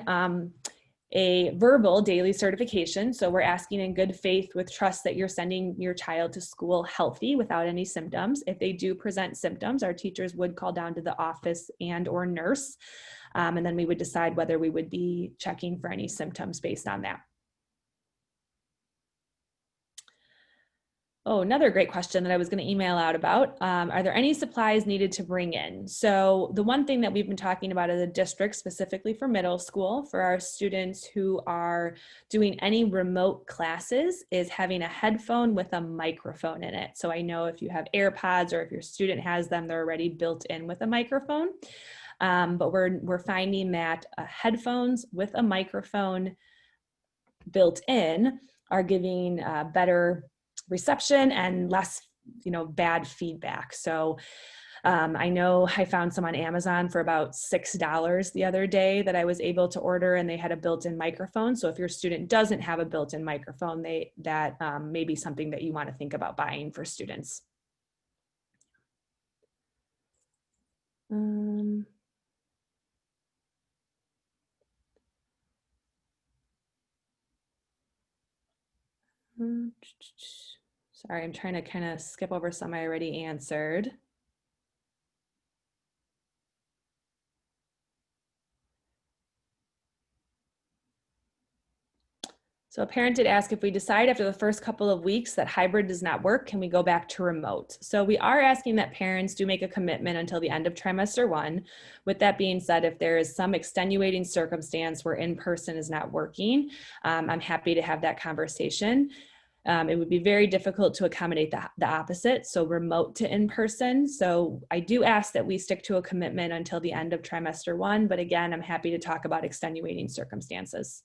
Speaker 1: a verbal daily certification. So we're asking in good faith with trust that you're sending your child to school healthy without any symptoms. If they do present symptoms, our teachers would call down to the office and or nurse. And then we would decide whether we would be checking for any symptoms based on that. Oh, another great question that I was going to email out about. Are there any supplies needed to bring in? So the one thing that we've been talking about as a district, specifically for middle school, for our students who are doing any remote classes, is having a headphone with a microphone in it. So I know if you have AirPods or if your student has them, they're already built in with a microphone. But we're finding that headphones with a microphone built in are giving better reception and less, bad feedback. So I know I found some on Amazon for about $6 the other day that I was able to order, and they had a built-in microphone. So if your student doesn't have a built-in microphone, that may be something that you want to think about buying for students. Sorry, I'm trying to kind of skip over some I already answered. So a parent did ask, if we decide after the first couple of weeks that hybrid does not work, can we go back to remote? So we are asking that parents do make a commitment until the end of trimester 1. With that being said, if there is some extenuating circumstance where in-person is not working, I'm happy to have that conversation. It would be very difficult to accommodate the opposite, so remote to in-person. So I do ask that we stick to a commitment until the end of trimester 1, but again, I'm happy to talk about extenuating circumstances.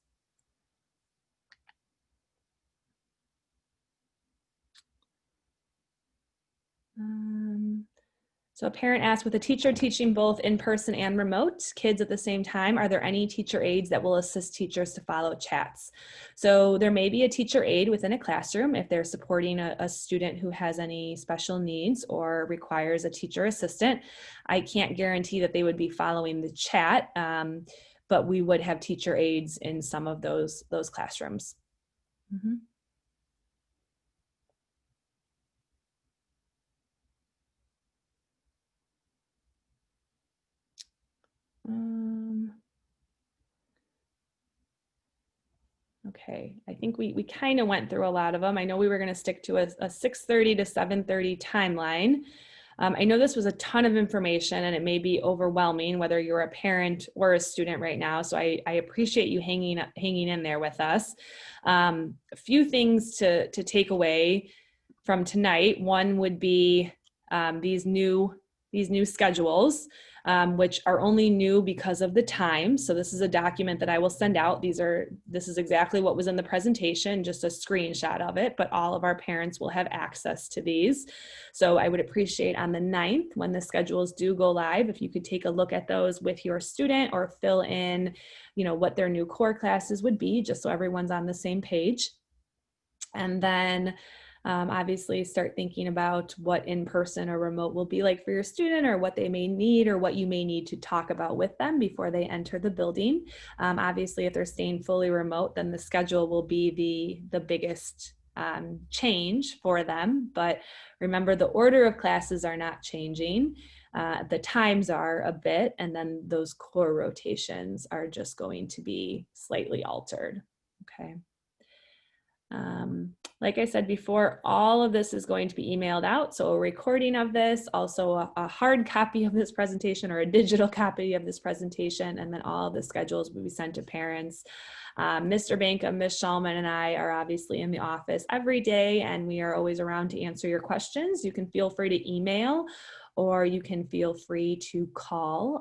Speaker 1: So a parent asked, with a teacher teaching both in-person and remote kids at the same time, are there any teacher aides that will assist teachers to follow chats? So there may be a teacher aide within a classroom if they're supporting a student who has any special needs or requires a teacher assistant. I can't guarantee that they would be following the chat, but we would have teacher aides in some of those classrooms. Mm-hmm. Okay, I think we kind of went through a lot of them. I know we were going to stick to a 6:30 to 7:30 timeline. I know this was a ton of information and it may be overwhelming whether you're a parent or a student right now. So I appreciate you hanging in there with us. A few things to take away from tonight. One would be these new these new schedules, which are only new because of the time. So this is a document that I will send out. This is exactly what was in the presentation, just a screenshot of it, but all of our parents will have access to these. So I would appreciate on the 9th, when the schedules do go live, if you could take a look at those with your student or fill in, what their new core classes would be, just so everyone's on the same page. And then obviously start thinking about what in-person or remote will be like for your student, or what they may need, or what you may need to talk about with them before they enter the building. Obviously, if they're staying fully remote, then the schedule will be the biggest change for them. But remember, the order of classes are not changing. The times are a bit, and then those core rotations are just going to be slightly altered. Okay. Like I said before, all of this is going to be emailed out. So a recording of this, also a hard copy of this presentation, or a digital copy of this presentation, and then all of the schedules will be sent to parents. Mr. Banka, Ms. Shulman, and I are obviously in the office every day, and we are always around to answer your questions. You can feel free to email, or you can feel free to call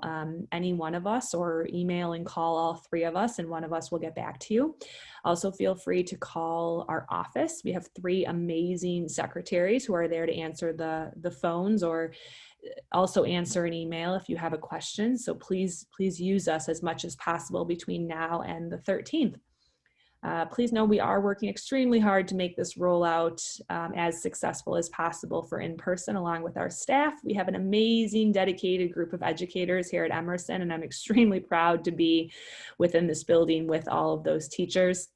Speaker 1: any one of us, or email and call all three of us, and one of us will get back to you. Also feel free to call our office. We have 3 amazing secretaries who are there to answer the phones, or also answer an email if you have a question. So please use us as much as possible between now and the 13th. Please know we are working extremely hard to make this rollout as successful as possible for in-person, along with our staff. We have an amazing, dedicated group of educators here at Emerson, and I'm extremely proud to be within this building with all of those teachers.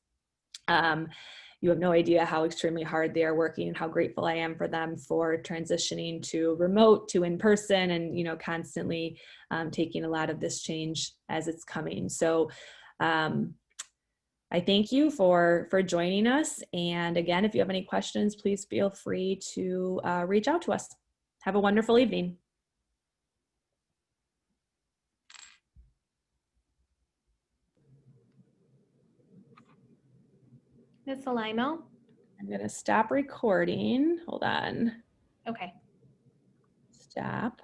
Speaker 1: You have no idea how extremely hard they are working, and how grateful I am for them for transitioning to remote, to in-person, and constantly taking a lot of this change as it's coming. So I thank you for joining us. And again, if you have any questions, please feel free to reach out to us. Have a wonderful evening.
Speaker 3: Ms. Alaimo?
Speaker 1: I'm going to stop recording. Hold on.
Speaker 3: Okay.
Speaker 1: Stop.